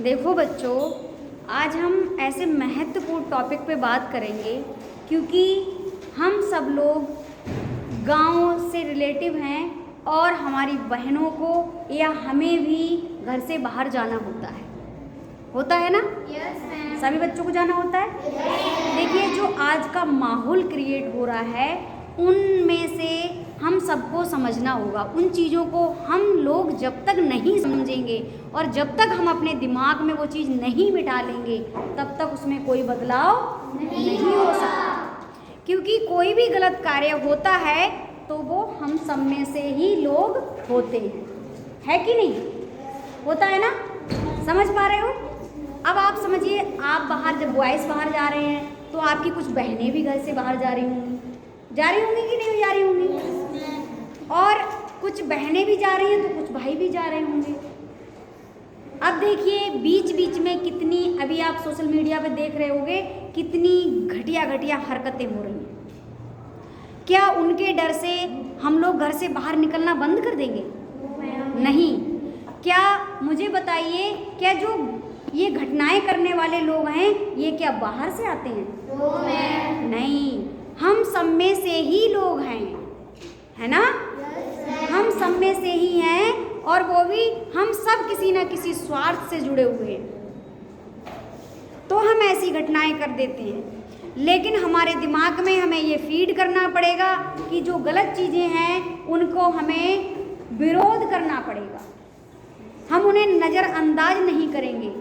देखो बच्चों, आज हम ऐसे महत्वपूर्ण टॉपिक पे बात करेंगे क्योंकि हम सब लोग गांव से रिलेटिव हैं और हमारी बहनों को या हमें भी घर से बाहर जाना होता है ना? Yes ma'am. सभी बच्चों को जाना होता है। देखिए, जो आज का माहौल क्रिएट हो रहा है उनमें से हम सबको समझना होगा। उन चीज़ों को हम लोग जब तक नहीं समझेंगे और जब तक हम अपने दिमाग में वो चीज़ नहीं बिठा लेंगे तब तक उसमें कोई बदलाव नहीं हो सकता। क्योंकि कोई भी गलत कार्य होता है तो वो हम सब में से ही लोग होते हैं, है कि नहीं? होता है ना? समझ पा रहे हो? अब आप समझिए, आप बाहर जब बॉयज़ बाहर जा रहे हैं तो आपकी कुछ बहनें भी घर से बाहर जा रही होंगी कि नहीं जा रही होंगी? और कुछ बहनें भी जा रही हैं तो कुछ भाई भी जा रहे होंगे। अब देखिए, बीच बीच में कितनी, अभी आप सोशल मीडिया पे देख रहे होंगे, कितनी घटिया घटिया हरकतें हो रही हैं। क्या उनके डर से हम लोग घर से बाहर निकलना बंद कर देंगे? नहीं। क्या, मुझे बताइए, क्या जो ये घटनाएं करने वाले लोग हैं ये क्या बाहर से आते हैं? नहीं, हम सब में से ही लोग हैं, है ना? हम सब में से ही हैं और वो भी हम सब किसी ना किसी स्वार्थ से जुड़े हुए हैं, तो हम ऐसी घटनाएं कर देते हैं। लेकिन हमारे दिमाग में हमें ये फीड करना पड़ेगा कि जो गलत चीज़ें हैं उनको हमें विरोध करना पड़ेगा। हम उन्हें नज़रअंदाज नहीं करेंगे।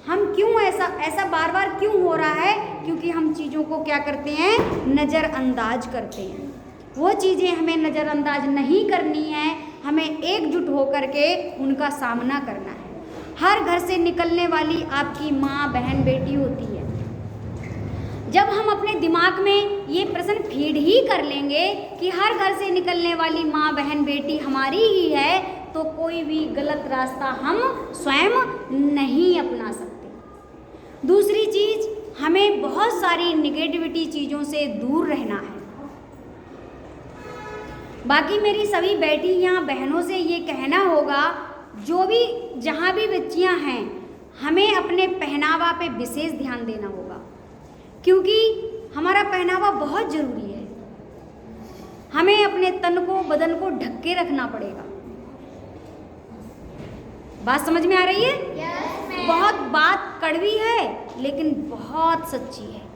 हम क्यों ऐसा बार बार क्यों हो रहा है? क्योंकि हम चीज़ों को क्या करते हैं? नज़रअंदाज करते हैं। वो चीज़ें हमें नज़रअंदाज नहीं करनी है, हमें एकजुट होकर के उनका सामना करना है। हर घर से निकलने वाली आपकी माँ, बहन, बेटी होती है। जब हम अपने दिमाग में ये प्रश्न फीड ही कर लेंगे कि हर घर से निकलने वाली माँ, बहन, बेटी हमारी ही है, तो कोई भी गलत रास्ता हम स्वयं नहीं अपना सकते। दूसरी चीज़, हमें बहुत सारी निगेटिविटी चीज़ों से दूर रहना है। बाकी मेरी सभी बेटियां, बहनों से ये कहना होगा, जो भी जहाँ भी बच्चियां हैं, हमें अपने पहनावा पे विशेष ध्यान देना होगा, क्योंकि हमारा पहनावा बहुत ज़रूरी है। हमें अपने तन को, बदन को ढक के रखना पड़ेगा। बात समझ में आ रही है? यस। बहुत बात कड़वी है लेकिन बहुत सच्ची है।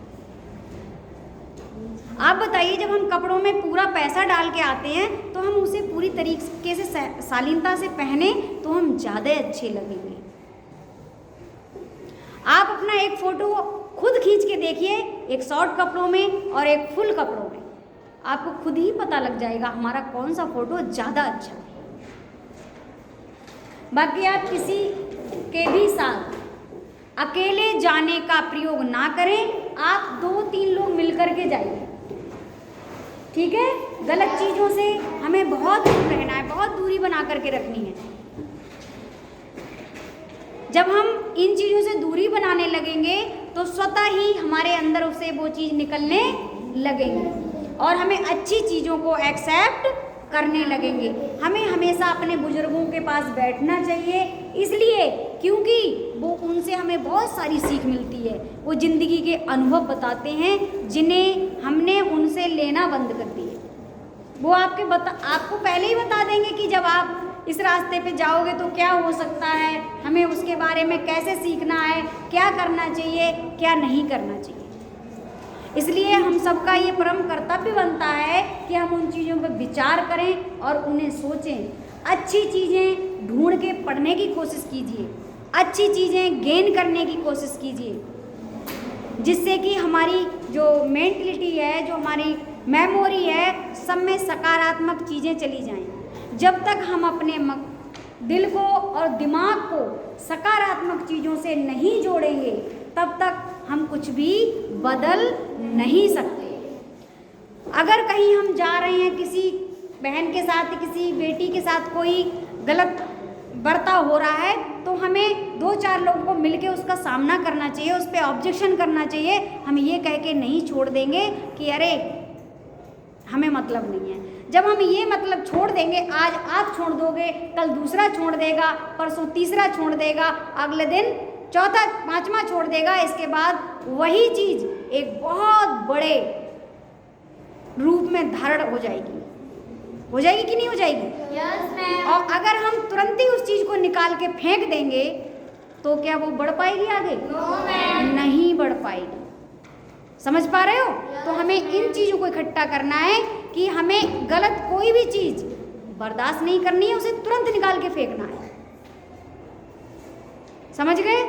आप बताइए, जब हम कपड़ों में पूरा पैसा डाल के आते हैं तो हम उसे पूरी तरीके से शालीनता से पहने तो हम ज़्यादा अच्छे लगेंगे। आप अपना एक फ़ोटो खुद खींच के देखिए, एक शॉर्ट कपड़ों में और एक फुल कपड़ों में, आपको खुद ही पता लग जाएगा हमारा कौन सा फ़ोटो ज़्यादा अच्छा है। बाकी आप किसी के भी साथ अकेले जाने का प्रयोग ना करें। आप 2-3 लोग मिलकर के जाइए, ठीक है? गलत चीज़ों से हमें बहुत दूर रहना है, बहुत दूरी बना करके रखनी है। जब हम इन चीज़ों से दूरी बनाने लगेंगे तो स्वतः ही हमारे अंदर उसे वो चीज़ निकलने लगेंगी और हमें अच्छी चीज़ों को एक्सेप्ट करने लगेंगे। हमें हमेशा अपने बुजुर्गों के पास बैठना चाहिए, इसलिए क्योंकि वो, उनसे हमें बहुत सारी सीख मिलती है। वो ज़िंदगी के अनुभव बताते हैं जिन्हें हमने उनसे लेना बंद कर दिए। वो आपको पहले ही बता देंगे कि जब आप इस रास्ते पे जाओगे तो क्या हो सकता है, हमें उसके बारे में कैसे सीखना है, क्या करना चाहिए, क्या नहीं करना चाहिए। इसलिए हम सबका ये परम कर्तव्य बनता है कि हम उन चीज़ों पर विचार करें और उन्हें सोचें। अच्छी चीज़ें ढूंढ के पढ़ने की कोशिश कीजिए, अच्छी चीज़ें गेन करने की कोशिश कीजिए, जिससे कि हमारी जो मेंटलिटी है, जो हमारी मेमोरी है, सब में सकारात्मक चीज़ें चली जाएं। जब तक हम अपने दिल को और दिमाग को सकारात्मक चीज़ों से नहीं जोड़ेंगे तब तक हम कुछ भी बदल नहीं सकते। अगर कहीं हम जा रहे हैं, किसी बहन के साथ, किसी बेटी के साथ कोई गलत बर्ताव हो रहा है, तो हमें 2-4 लोगों को मिलके उसका सामना करना चाहिए, उस पर ऑब्जेक्शन करना चाहिए। हम ये कह के नहीं छोड़ देंगे कि अरे हमें मतलब नहीं है। जब हम ये मतलब छोड़ देंगे, आज आप छोड़ दोगे, कल दूसरा छोड़ देगा, परसों तीसरा छोड़ देगा, अगले दिन चौथा पांचवा छोड़ देगा, इसके बाद वही चीज एक बहुत बड़े रूप में धारण हो जाएगी कि नहीं हो जाएगी? Yes ma'am. और अगर हम तुरंत ही उस चीज को निकाल के फेंक देंगे तो क्या वो बढ़ पाएगी आगे? No ma'am. नहीं बढ़ पाएगी। समझ पा रहे हो? तो हमें इन चीजों को इकट्ठा करना है कि हमें गलत कोई भी चीज बर्दाश्त नहीं करनी है, उसे तुरंत निकाल के फेंकना है। समझ गए?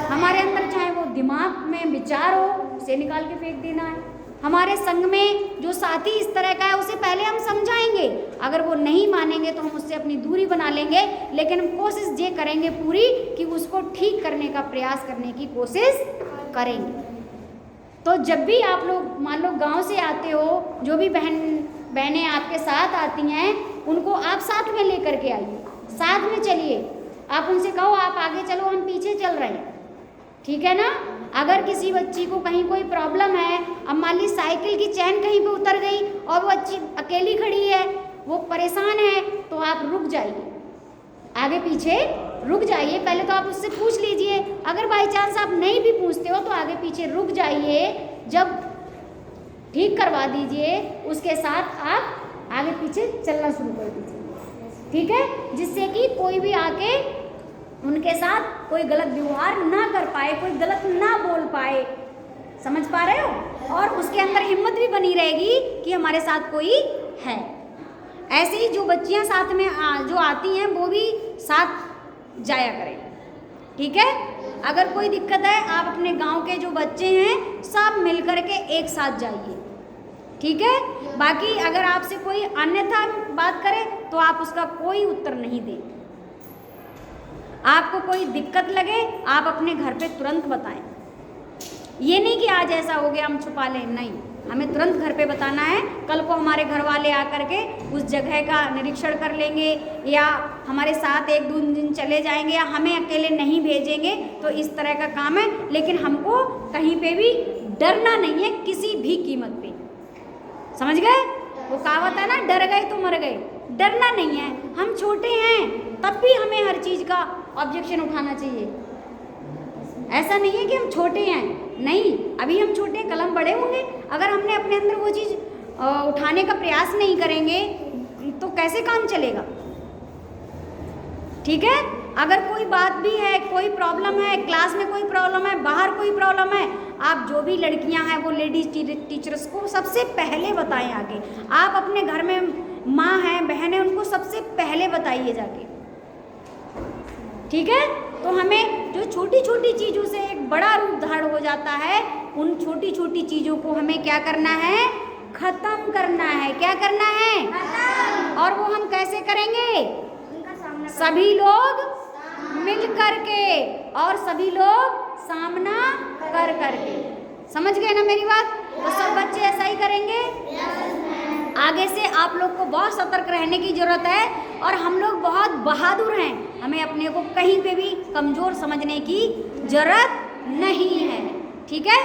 हमारे अंदर चाहे वो दिमाग में विचार हो, उसे निकाल के फेंक देना है। हमारे संग में जो साथी इस तरह का है उसे पहले हम समझाएंगे, अगर वो नहीं मानेंगे तो हम उससे अपनी दूरी बना लेंगे, लेकिन हम कोशिश ये करेंगे पूरी कि उसको ठीक करने का प्रयास करने की कोशिश करेंगे। तो जब भी आप लोग मान लो गांव से आते हो, जो भी बहनें आपके साथ आती हैं उनको आप साथ में लेकर के आइए, साथ में चलिए। आप उनसे कहो आप आगे चलो, हम पीछे चल रहे हैं, ठीक है ना? अगर किसी बच्ची को कहीं कोई प्रॉब्लम है, अब मान ली साइकिल की चैन कहीं पे उतर गई और वो बच्ची अकेली खड़ी है, वो परेशान है, तो आप रुक जाइए, आगे पीछे रुक जाइए। पहले तो आप उससे पूछ लीजिए, अगर बाई चांस आप नहीं भी पूछते हो तो आगे पीछे रुक जाइए, जब ठीक करवा दीजिए उसके साथ आप आगे पीछे चलना शुरू कर दीजिए, ठीक है? जिससे कि कोई भी आके उनके साथ कोई गलत व्यवहार ना कर पाए, कोई गलत ना बोल पाए। समझ पा रहे हो? और उसके अंदर हिम्मत भी बनी रहेगी कि हमारे साथ कोई है। ऐसे ही जो बच्चियां साथ में जो आती हैं वो भी साथ जाया करें, ठीक है? अगर कोई दिक्कत है, आप अपने गांव के जो बच्चे हैं सब मिलकर के एक साथ जाइए, ठीक है? बाकी अगर आपसे कोई अन्यथा बात करे तो आप उसका कोई उत्तर नहीं दें। आपको कोई दिक्कत लगे आप अपने घर पे तुरंत बताएं। ये नहीं कि आज ऐसा हो गया हम छुपा लें, नहीं, हमें तुरंत घर पे बताना है। कल को हमारे घर वाले आकर के उस जगह का निरीक्षण कर लेंगे या हमारे साथ एक दो दिन चले जाएंगे या हमें अकेले नहीं भेजेंगे, तो इस तरह का काम है। लेकिन हमको कहीं पे भी डरना नहीं है किसी भी कीमत पे। समझ गए? वो कहावत है ना, डर गए तो मर गए। डरना नहीं है, हम छोटे हैं तब भी हमें हर चीज़ का ऑब्जेक्शन उठाना चाहिए। ऐसा नहीं है कि हम छोटे हैं, नहीं, अभी हम छोटे हैं, कल हम बड़े होंगे। अगर हमने अपने अंदर वो चीज़ उठाने का प्रयास नहीं करेंगे तो कैसे काम चलेगा, ठीक है? अगर कोई बात भी है, कोई प्रॉब्लम है, क्लास में कोई प्रॉब्लम है, बाहर कोई प्रॉब्लम है, आप जो भी लड़कियां हैं वो लेडीज टीचर्स को सबसे पहले बताएं आगे। आप अपने घर में माँ हैं, बहन है, उनको सबसे पहले बताइए जाके, ठीक है? तो हमें जो छोटी छोटी चीज़ों से एक बड़ा रूप धारण हो जाता है, उन छोटी छोटी चीज़ों को हमें क्या करना है? खत्म करना है। क्या करना है? खत्म। और वो हम कैसे करेंगे? सभी लोग मिल करके और सभी लोग सामना कर करके। समझ गए ना मेरी बात? तो सब बच्चे ऐसा ही करेंगे। आगे से आप लोग को बहुत सतर्क रहने की जरूरत है और हम लोग बहुत बहादुर हैं, हमें अपने को कहीं पे भी कमज़ोर समझने की जरूरत नहीं है, ठीक है?